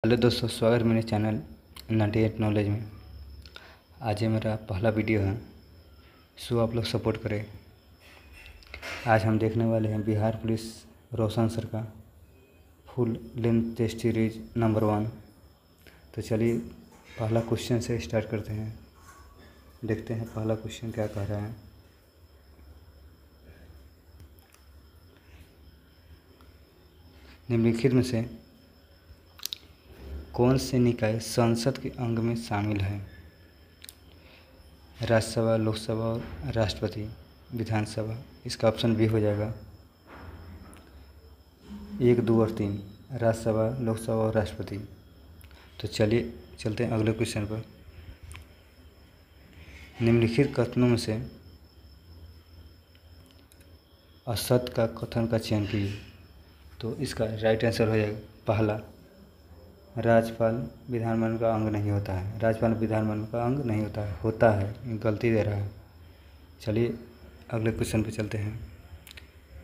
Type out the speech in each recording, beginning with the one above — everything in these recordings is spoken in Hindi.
हेलो दोस्तों, स्वागत है मेरे चैनल 98 नॉलेज में। आज ये मेरा पहला वीडियो है, सो आप लोग सपोर्ट करें। आज हम देखने वाले हैं बिहार पुलिस रोशन सर का full length test series number 1। तो चलिए पहला क्वेश्चन से स्टार्ट करते हैं। देखते हैं पहला क्वेश्चन क्या कह रहा है। निम्नलिखित में से कौन से निकाय संसद के अंग में शामिल है? राज्यसभा, लोकसभा और राष्ट्रपति विधानसभा। इसका ऑप्शन बी हो जाएगा 1, 2 और 3, राज्यसभा, लोकसभा और राष्ट्रपति। तो चलिए चलते हैं अगले क्वेश्चन पर। निम्नलिखित कथनों में से असत्य का कथन का चयन कीजिए। तो इसका राइट आंसर हो जाएगा पहला, राज्यपाल विधानमंडल का अंग नहीं होता है। राज्यपाल विधानमंडल का अंग नहीं होता है, गलती दे रहा है। चलिए अगले क्वेश्चन पे चलते हैं।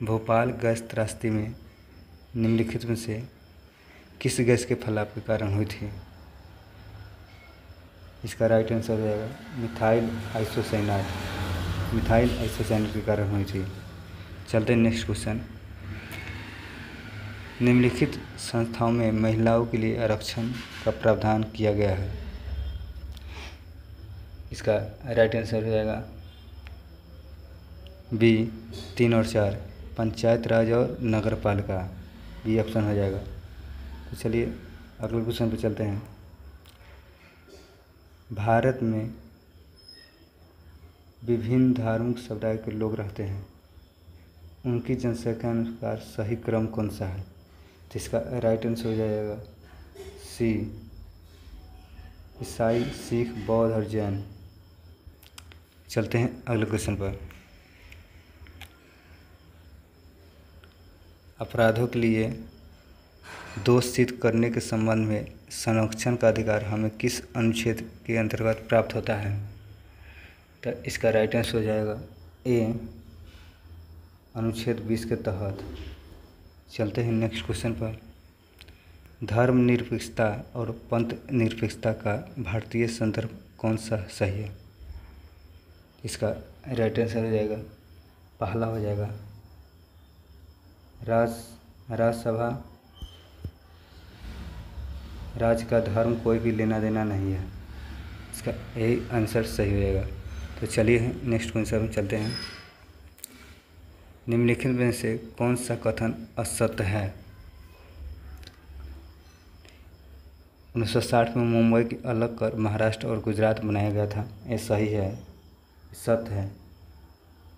भोपाल गैस त्रासदी में निम्नलिखित में से किस गैस के फैलाव के कारण हुई थी? इसका राइट आंसर हो जाएगा मिथाइल आइसोसाइनेट के कारण हुई थी। चलते हैं नेक्स्ट क्वेश्चन। निम्नलिखित संस्थाओं में महिलाओं के लिए आरक्षण का प्रावधान किया गया है। इसका राइट आंसर हो जाएगा बी 3 और 4, पंचायत राज और नगर पालिका। बी ऑप्शन हो जाएगा। तो चलिए अगले क्वेश्चन पर चलते हैं। भारत में विभिन्न धार्मिक समुदाय के लोग रहते हैं, उनकी जनसंख्या अनुसार सही क्रम कौन सा है? तो इसका राइट आंसर हो जाएगा सी, ईसाई, सिख, बौद्ध और जैन। चलते हैं अगले क्वेश्चन पर। अपराधों के लिए दोष सिद्ध करने के संबंध में संरक्षण का अधिकार हमें किस अनुच्छेद के अंतर्गत प्राप्त होता है? तो इसका राइट आंसर हो जाएगा ए, अनुच्छेद 20 के तहत। चलते हैं नेक्स्ट क्वेश्चन पर। धर्मनिरपेक्षता और पंथ निरपेक्षता का भारतीय संदर्भ कौन सा सही है? इसका राइट आंसर हो जाएगा पहला हो जाएगा राज्यसभा, राज्य का धर्म कोई भी लेना देना नहीं है। इसका यही आंसर सही हो जाएगा। तो चलिए नेक्स्ट क्वेश्चन में चलते हैं। निम्नलिखित में से कौन सा कथन असत्य है? 1960 में मुंबई की अलग कर महाराष्ट्र और गुजरात बनाया गया था। ये सही है, सत्य है।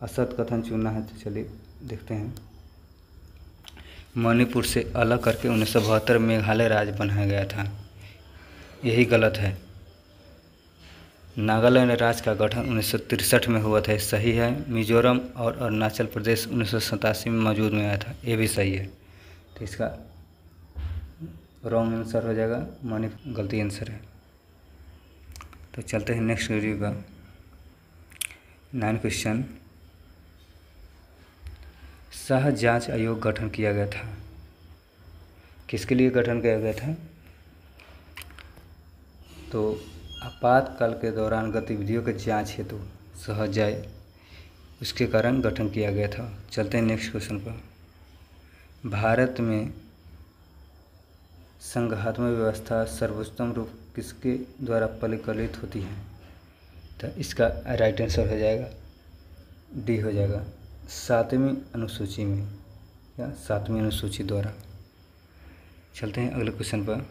असत्य कथन चुनना है तो चलिए देखते हैं। मणिपुर से अलग करके 1972 में मेघालय राज्य बनाया गया था। यही गलत है। नागालैंड राज्य का गठन 1963 में हुआ था, सही है। मिजोरम और अरुणाचल प्रदेश 1987 में मौजूद में आया था, ये भी सही है। तो इसका रॉन्ग आंसर हो जाएगा, मणिपुर गलती आंसर है। तो चलते हैं नेक्स्ट वीडियो का 9 क्वेश्चन। सह जांच आयोग गठन किया गया था, किसके लिए गठन किया गया था? तो आपातकाल के दौरान गतिविधियों के जांच हेतु सहजाय उसके कारण गठन किया गया था। चलते हैं नेक्स्ट क्वेश्चन पर। भारत में संघात्मक व्यवस्था सर्वोत्तम रूप किसके द्वारा परिकलित होती है? तो इसका राइट आंसर हो जाएगा डी हो जाएगा 7वीं अनुसूची में या 7वीं अनुसूची द्वारा। चलते हैं अगले क्वेश्चन पर।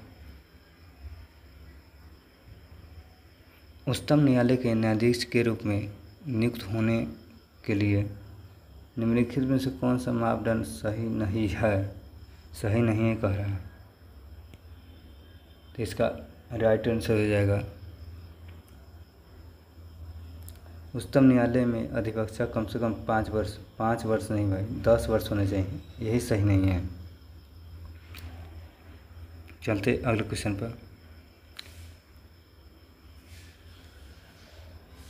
उच्चतम न्यायालय के न्यायाधीश के रूप में नियुक्त होने के लिए निम्नलिखित में से कौन सा मापदंड सही नहीं है कह रहा है? तो इसका राइट आंसर हो जाएगा उच्चतम न्यायालय में अधिवक्ता कम से कम 5 वर्ष नहीं भाई 10 वर्ष होने चाहिए, यही सही नहीं है। चलते अगले क्वेश्चन पर।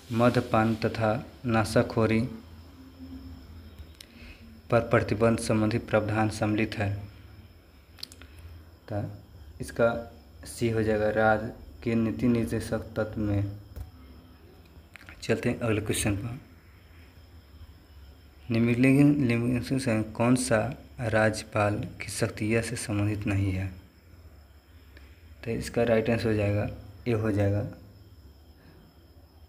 मद्यपान तथा नशाखोरी पर प्रतिबंध संबंधी प्रावधान सम्मिलित है। तो इसका सी हो जाएगा राज के नीति निर्देशक तत्व में। चलते हैं अगले क्वेश्चन पर। निम्नलिखित से कौन सा राज्यपाल की शक्तियाँ से संबंधित नहीं है? तो इसका राइट आंसर हो जाएगा ए हो जाएगा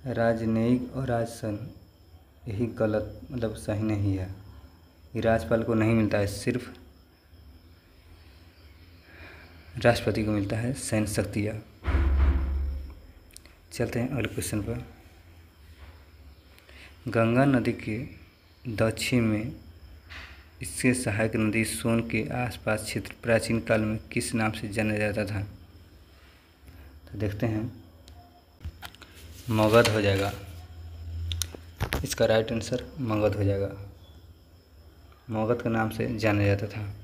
राजनयिक और राजसन। यही गलत मतलब सही नहीं है। ये राज्यपाल को नहीं मिलता है, सिर्फ राष्ट्रपति को मिलता है सैन्य शक्तियाँ। चलते हैं अगले क्वेश्चन पर। गंगा नदी के दक्षिण में इससे सहायक नदी सोन के आसपास क्षेत्र प्राचीन काल में किस नाम से जाना जाता था? तो देखते हैं, मगध हो जाएगा। इसका राइट आंसर मगध हो जाएगा। मगध के नाम से जाना जाता था।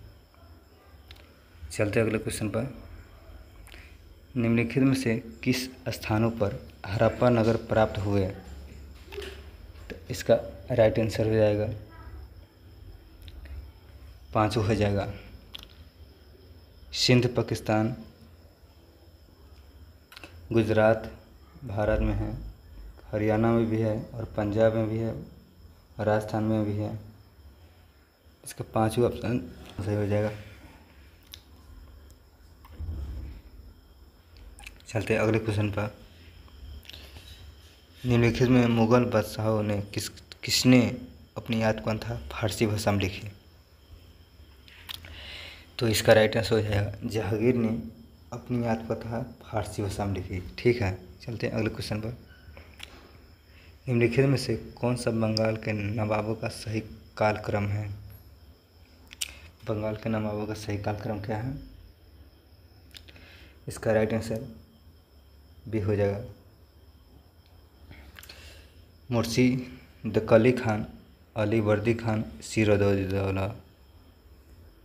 चलते अगले क्वेश्चन पर। निम्नलिखित में से किस स्थानों पर हड़प्पा नगर प्राप्त हुए? तो इसका राइट आंसर हो जाएगा पाँचों हो जाएगा। सिंध पाकिस्तान, गुजरात भारत में है, हरियाणा में भी है और पंजाब में भी है, राजस्थान में भी है। इसका पाँचों ऑप्शन सही हो जाएगा। चलते अगले क्वेश्चन पर। निम्नलिखित में मुगल बादशाहों ने किसने अपनी आत्मकथा फारसी भाषा में लिखी? तो इसका राइट आंसर हो जाएगा जहांगीर ने अपनी आत्मकथा फारसी भाषा में लिखी। ठीक है, चलते हैं अगले क्वेश्चन पर। निम्नलिखित में से कौन सा बंगाल के नवाबों का सही कालक्रम है? बंगाल के नवाबों का सही कालक्रम क्या है? इसका राइट आंसर भी हो जाएगा मुर्शीद कुली खान, अली वर्दी खान, सिराजुद्दौला।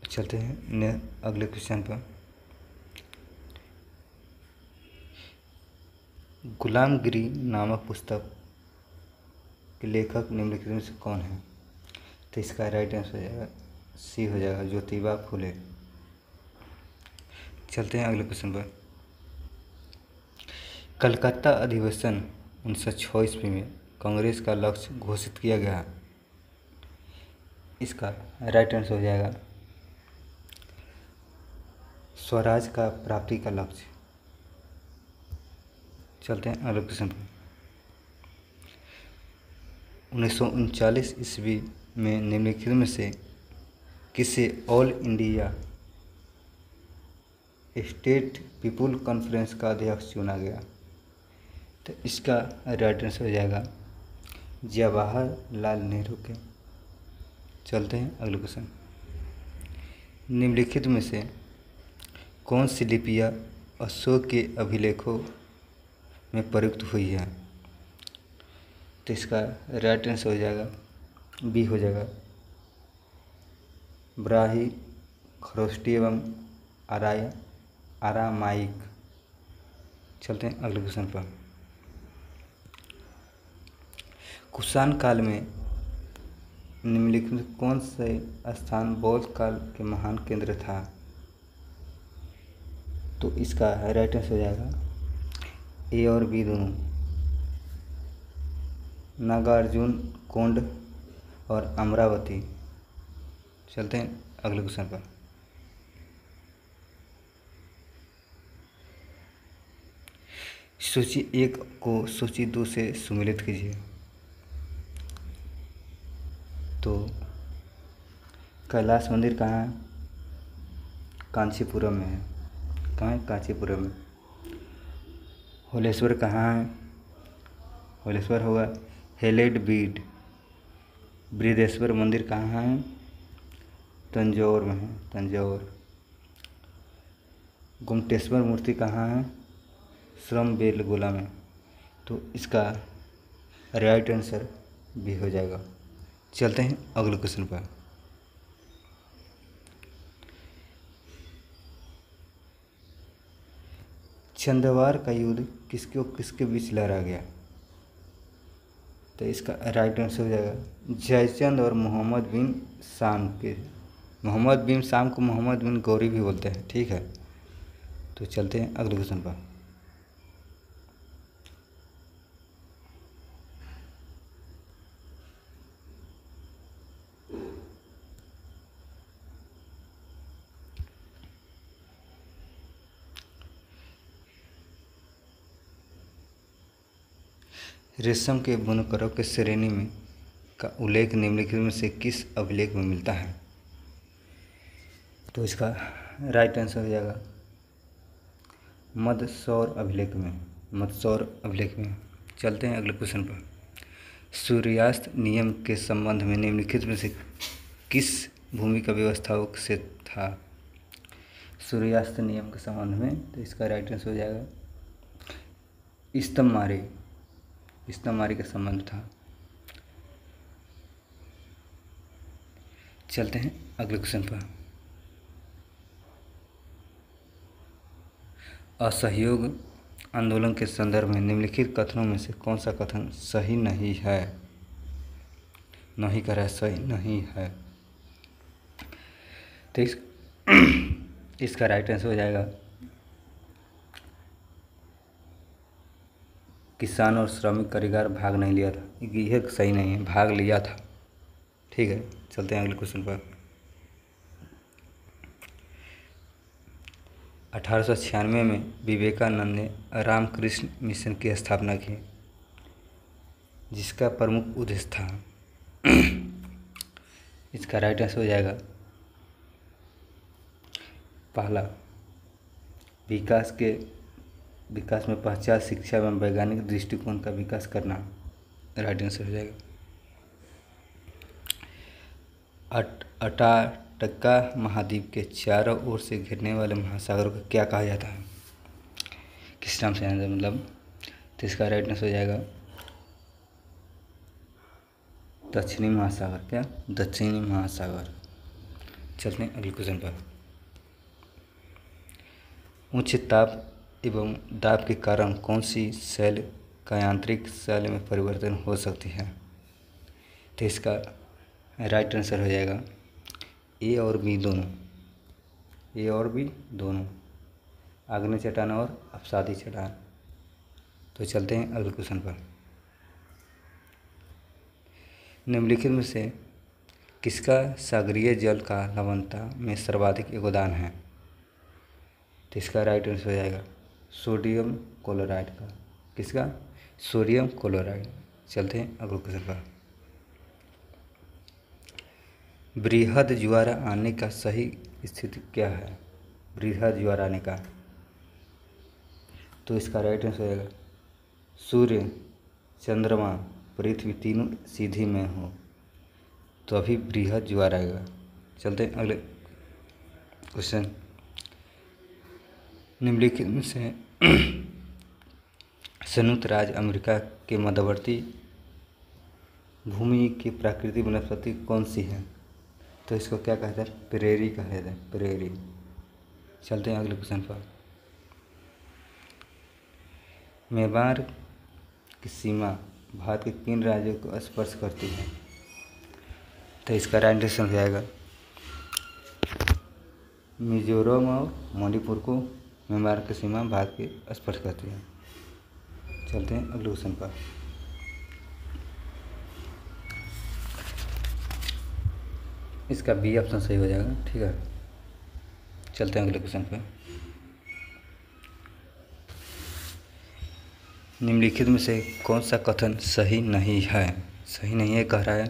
चलते हैं अगले क्वेश्चन पर। गुलामगिरी नामक पुस्तक के लेखक निम्नलिखित में से कौन है? तो इसका राइट आंसर हो जाएगा सी हो जाएगा ज्योतिबा फुले। चलते हैं अगले क्वेश्चन पर। कलकत्ता अधिवेशन 1906 ईस्वी में कांग्रेस का लक्ष्य घोषित किया गया। इसका राइट आंसर हो जाएगा स्वराज का प्राप्ति का लक्ष्य। चलते हैं अगले क्वेश्चन पर। 1939 ईस्वी में निम्नलिखित में से किसे all India state people conference का अध्यक्ष चुना गया? तो इसका राइट आंसर हो जाएगा जवाहरलाल नेहरू के। चलते हैं अगले क्वेश्चन। निम्नलिखित में से कौन सी लिपियाँ अशोक के अभिलेखों में प्रयुक्त हुई है? तो इसका राइट आंसर हो जाएगा बी हो जाएगा ब्राही, खरोष्टी एवं आरामाइक। चलते हैं अगले क्वेश्चन पर। कुषाण काल में निम्नलिखित में कौन से स्थान बौद्ध काल के महान केंद्र था? तो इसका राइट आंसर हो जाएगा ए और बी दोनों, नागार्जुन कोंड और अमरावती। चलते हैं अगले क्वेश्चन पर। सूची 1 को सूची 2 से सम्मिलित कीजिए। तो कैलाश मंदिर कहाँ है? कांचीपुरम में है। कहाँ है? कांचीपुरम में। होलेश्वर कहाँ है? होलेश्वर होगा हेलेडबीड। बृहदेश्वर मंदिर कहाँ है? तंजौर में है, तंजौर। गुमटेश्वर मूर्ति कहाँ है? श्रमबेलगोला में। तो इसका राइट आंसर भी हो जाएगा। चलते हैं अगले क्वेश्चन पर। चंदवार का युद्ध किसके बीच लड़ा गया? तो इसका राइट आंसर हो जाएगा जयचंद और मोहम्मद बिन शाम के। मोहम्मद बिन शाम को मोहम्मद बिन गौरी भी बोलते हैं। ठीक है, तो चलते हैं अगले क्वेश्चन पर। रेशम के बुनकरों के श्रेणी में का उल्लेख निम्नलिखित में से किस अभिलेख में मिलता है? तो इसका राइट आंसर हो जाएगा मदसौर अभिलेख में। मदसौर अभिलेख में। चलते हैं अगले क्वेश्चन पर। सूर्यास्त नियम के संबंध में निम्नलिखित में से किस भूमिका व्यवस्थापक से था? सूर्यास्त नियम के संबंध में, तो इसका राइट आंसर हो जाएगा स्तंभमारी का संबंध था। चलते हैं अगले क्वेश्चन पर। असहयोग आंदोलन के संदर्भ में निम्नलिखित कथनों में से कौन सा कथन सही नहीं है? नहीं कह रहा है, सही नहीं है। तो इसका राइट आंसर हो जाएगा किसान और श्रमिक कारीगर भाग नहीं लिया था। यह सही नहीं है, भाग लिया था। ठीक है, चलते हैं अगले क्वेश्चन पर। 1896 में विवेकानंद ने रामकृष्ण मिशन की स्थापना की, जिसका प्रमुख उद्देश्य था। इसका राइट आंसर हो जाएगा पहला, विकास में पाश्चात्य शिक्षा एवं वैज्ञानिक दृष्टिकोण का विकास करना। राइट आंसर हो जाएगा। अंटार्कटिका महाद्वीप के चारों ओर से घिरने वाले महासागर को क्या कहा जाता है? किस नाम से जाना जाता है मतलब? तो इसका राइट आंसर हो जाएगा दक्षिणी महासागर। क्या? दक्षिणी महासागर। चलते हैं अगले क्वेश्चन पर। उच्च ताप एवं दाब के कारण कौन सी सेल का यांत्रिक सेल में परिवर्तन हो सकती है? तो इसका राइट आंसर हो जाएगा ए और बी दोनों, आग्नेय चट्टान और अपसादी चट्टान। तो चलते हैं अगले क्वेश्चन पर। निम्नलिखित में से किसका सागरीय जल का लवणता में सर्वाधिक योगदान है? तो इसका राइट आंसर हो जाएगा सोडियम क्लोराइड का। किसका? Sodium chloride. चलते हैं अगले क्वेश्चन पर। बृहद ज्वार आने का सही स्थिति क्या है? बृहद ज्वार आने का, तो इसका राइट आंसर हो जाएगा सूर्य, चंद्रमा, पृथ्वी तीनों सीधी में हो तो अभी बृहद ज्वार आएगा। चलते हैं अगले क्वेश्चन। निम्नलिखित में से संयुक्त राज्य अमेरिका के मध्यवर्ती भूमि की प्राकृतिक वनस्पति कौन सी है? तो इसको क्या कहते हैं? प्रेरी कहते हैं, प्रेरी। चलते हैं अगले क्वेश्चन पर। मेवाड़ की सीमा भारत के किन राज्यों को स्पर्श करती है? तो इसका राइट आंसर हो जाएगा मिजोरम और मणिपुर को मेवाड़ की सीमा भारत के स्पर्श करती है। चलते हैं अगले क्वेश्चन पर। इसका बी ऑप्शन सही हो जाएगा। ठीक है, चलते हैं अगले क्वेश्चन पर। निम्नलिखित में से कौन सा कथन सही नहीं है? सही नहीं है कह रहा है।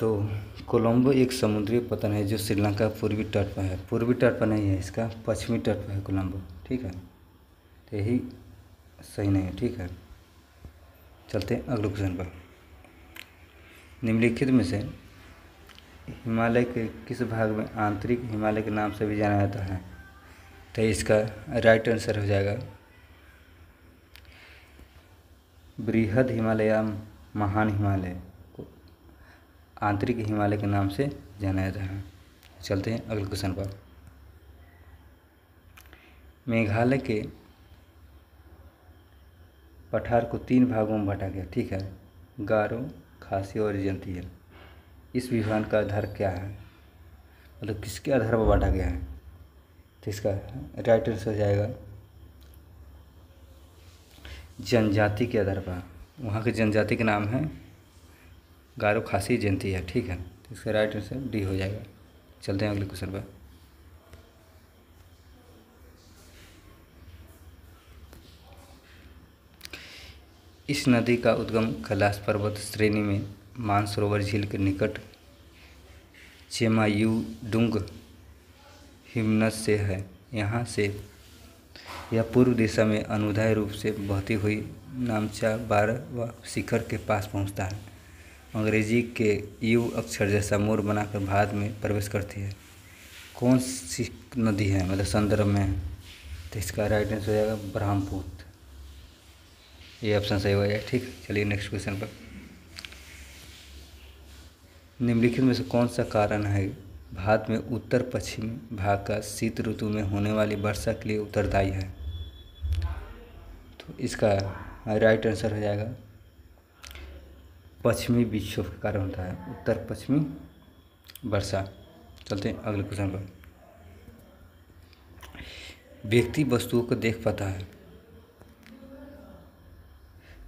तो कोलंबो एक समुद्री पतन है जो श्रीलंका पूर्वी तट पर है। पूर्वी तट पर नहीं है, इसका पश्चिमी तट पर है कोलंबो। ठीक है, तो यही सही नहीं है। ठीक है, चलते हैं अगले क्वेश्चन पर। निम्नलिखित में से हिमालय के किस भाग में आंतरिक हिमालय के नाम से भी जाना जाता है? तो इसका राइट आंसर हो जाएगा बृहद हिमालय या महान हिमालय को आंतरिक हिमालय के नाम से जाना जाता है। चलते हैं अगले क्वेश्चन पर। मेघालय के पठार को 3 भागों में बांटा गया। ठीक है, गारो, खासी और जयंतिया। इस विभाजन का आधार क्या है? मतलब किसके आधार पर बांटा गया है? तो इसका राइट आंसर हो जाएगा जनजाति के आधार पर। वहाँ की जनजाति का नाम है गारो, खासी, जयंती है। ठीक है, तो इसका राइट आंसर डी हो जाएगा। चलते हैं अगले क्वेश्चन पर। इस नदी का उद्गम कैलाश पर्वत श्रेणी में मानसरोवर झील के निकट चेमायुडुंग हिमनद से है। यहाँ से यह पूर्व दिशा में अनुदैर्ध्य रूप से बहती हुई नामचा 12वां शिखर के पास पहुँचता है। अंग्रेजी के यू अक्षर जैसा मोड़ बनाकर भारत में प्रवेश करती है। कौन सी नदी है, मतलब संदर्भ में है? तो इसका राइट आंसर हो जाएगा ब्रह्मपुत्र। ये ऑप्शन सही हो जाएगा। ठीक, चलिए नेक्स्ट क्वेश्चन पर। निम्नलिखित में से कौन सा कारण है भारत में उत्तर पश्चिम भाग का शीत ऋतु में होने वाली वर्षा के लिए उत्तरदायी है? तो इसका राइट आंसर हो जाएगा पश्चिमी विक्षोभ के कारण होता है उत्तर पश्चिमी वर्षा। चलते हैं अगले क्वेश्चन पर। व्यक्ति वस्तुओं को देख पाता है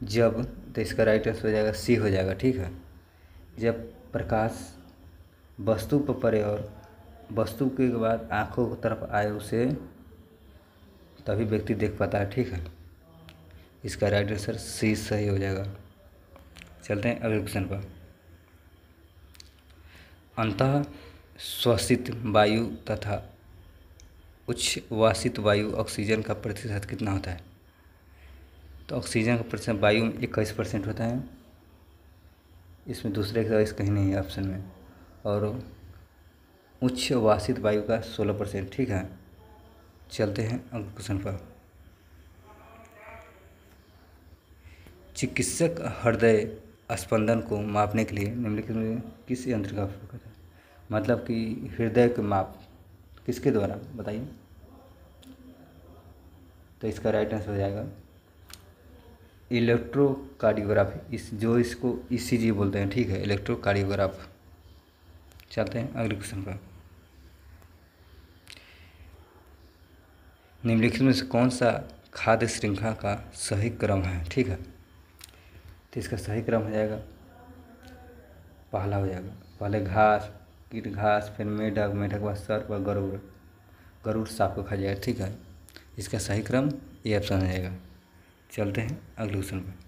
जब, तो इसका राइट आंसर हो जाएगा सी हो जाएगा। ठीक है, जब प्रकाश वस्तु पर पड़े और वस्तु के बाद आँखों की तरफ आए उसे, तभी व्यक्ति देख पाता है। ठीक है, इसका राइट आंसर सी सही हो जाएगा। चलते हैं अगले क्वेश्चन पर। अंतः श्वसित वायु तथा उच्छ्वासित वायु ऑक्सीजन का प्रतिशत कितना होता है? तो ऑक्सीजन का प्रतिशत वायु में 21% होता है। इसमें दूसरे का इस कहीं नहीं है ऑप्शन में। और उच्छ्वासित वायु का 16%। ठीक है, चलते हैं अगले क्वेश्चन पर। चिकित्सक हृदय स्पंदन को मापने के लिए निम्नलिखित में किस यंत्र का उपयोग करता है? मतलब कि हृदय के माप किसके द्वारा, बताइए। तो इसका राइट आंसर हो जाएगा इलेक्ट्रोकार्डियोग्राफी, जो इसको ईसीजी बोलते हैं। ठीक है, इलेक्ट्रोकार्डियोग्राफ। चलते हैं अगले क्वेश्चन पर। निम्नलिखित में से कौन सा खाद्य श्रृंखला का सही क्रम है? ठीक है, तो इसका सही क्रम हो जाएगा, पहला हो जाएगा पहले घास, कीट घास, फिर मेढक, मेढक के बाद सर्प और गरुड़, गरुड़ सांप को खा जाएगा। ठीक है, इसका सही क्रम ये ऑप्शन हो जाएगा। चलते हैं अगले क्वेश्चन पर।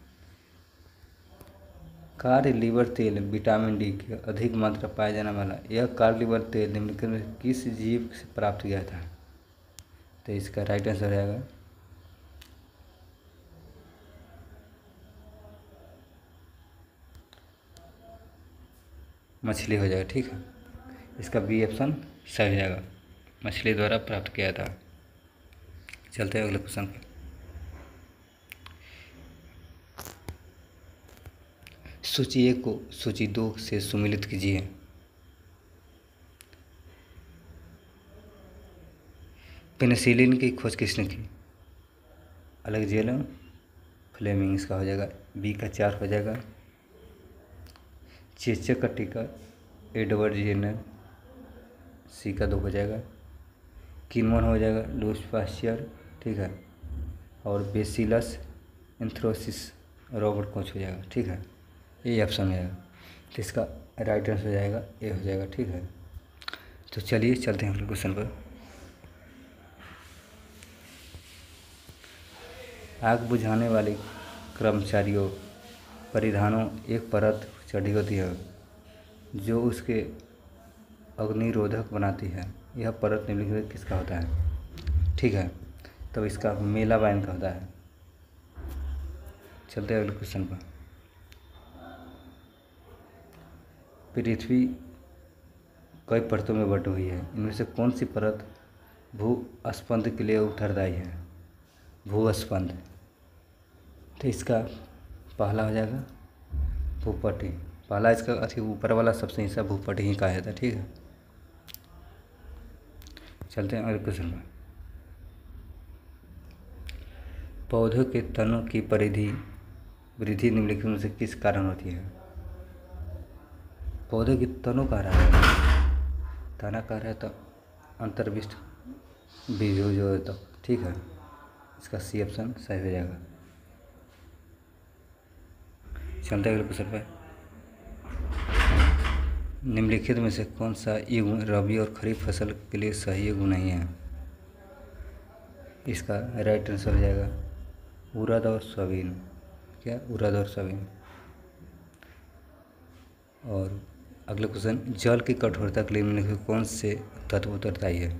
कार्य लीवर तेल विटामिन डी की अधिक मात्रा पाया जाने वाला यह कार्य लीवर तेल निम्नलिखित में किस जीव से प्राप्त किया था? तो इसका राइट आंसर हो जाएगा मछली हो जाएगा। ठीक है, इसका बी ऑप्शन सही हो जाएगा, मछली द्वारा प्राप्त किया था। चलते हैं अगले क्वेश्चन पर। सूची 1 को सूची 2 से सुमिलित कीजिए। पेनिसिलिन की खोज किसने की? अलेक्जेंडर फ्लेमिंग, इसका हो जाएगा बी का 4 हो जाएगा। चेचक का टीका एडवर्ड जेनर, सी का 2 हो जाएगा। किनमन हो जाएगा लुईस पास्चर। ठीक है, और बेसिलस एंथ्रोसिस रॉबर्ट कोच हो जाएगा। ठीक है, ये ऑप्शन हो जाएगा। तो इसका राइट आंसर हो जाएगा ए हो जाएगा। ठीक है, तो चलिए चलते हैं अगले क्वेश्चन पर। आग बुझाने वाले कर्मचारियों परिधानों एक परत चढ़ी होती है जो उसके अग्निरोधक बनाती है। यह परत निम्नलिखित में किसका होता है? ठीक है, तो इसका मेलाबाइन का होता है। चलते हैं अगले क्वेश्चन पर। पृथ्वी कई परतों में बटी हुई है, इनमें से कौन सी परत भूस्पंद के लिए उत्तरदायी है? भूस्पंद, तो इसका पहला हो जाएगा भूपटल। पहला इसका अच्छी ऊपर वाला सबसे हिस्सा भूपटल ही कहा जाता है। ठीक है, चलते हैं अगले क्वेश्चन में। पौधों के तनों की वृद्धि निम्नलिखित में से किस कारण होती है? पौधे के तनों कह रहा है, तना कह रहा है तो अंतर्विष्ट बीजू जो है तक, ठीक है। इसका सी ऑप्शन सही हो जाएगा। चलते अगले क्वेश्चन पे। निम्नलिखित में से कौन सा युग्म रबी और खरीफ फसल के लिए सही युग्म नहीं है? इसका राइट आंसर हो जाएगा उड़द और सोयाबीन। क्या? उड़द और सोयाबीन। और अगला क्वेश्चन, जल की कठोरता के लिए निम्नलिखित कौन से तत्व उत्तरदायी है?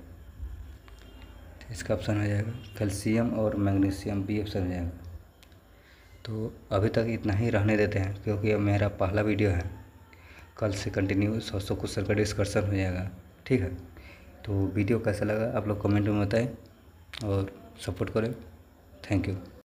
तो इसका ऑप्शन हो जाएगा कैल्शियम और मैग्नीशियम, बी ऑप्शन हो जाएगा। तो अभी तक इतना ही रहने देते हैं, क्योंकि अब मेरा पहला वीडियो है। कल से कंटिन्यू 100 क्वेश्चन का डिस्कशन हो जाएगा, ठीक है। तो वीडियो कैसा लगा आप लोग कमेंट में बताएं और सपोर्ट करें। Thank you.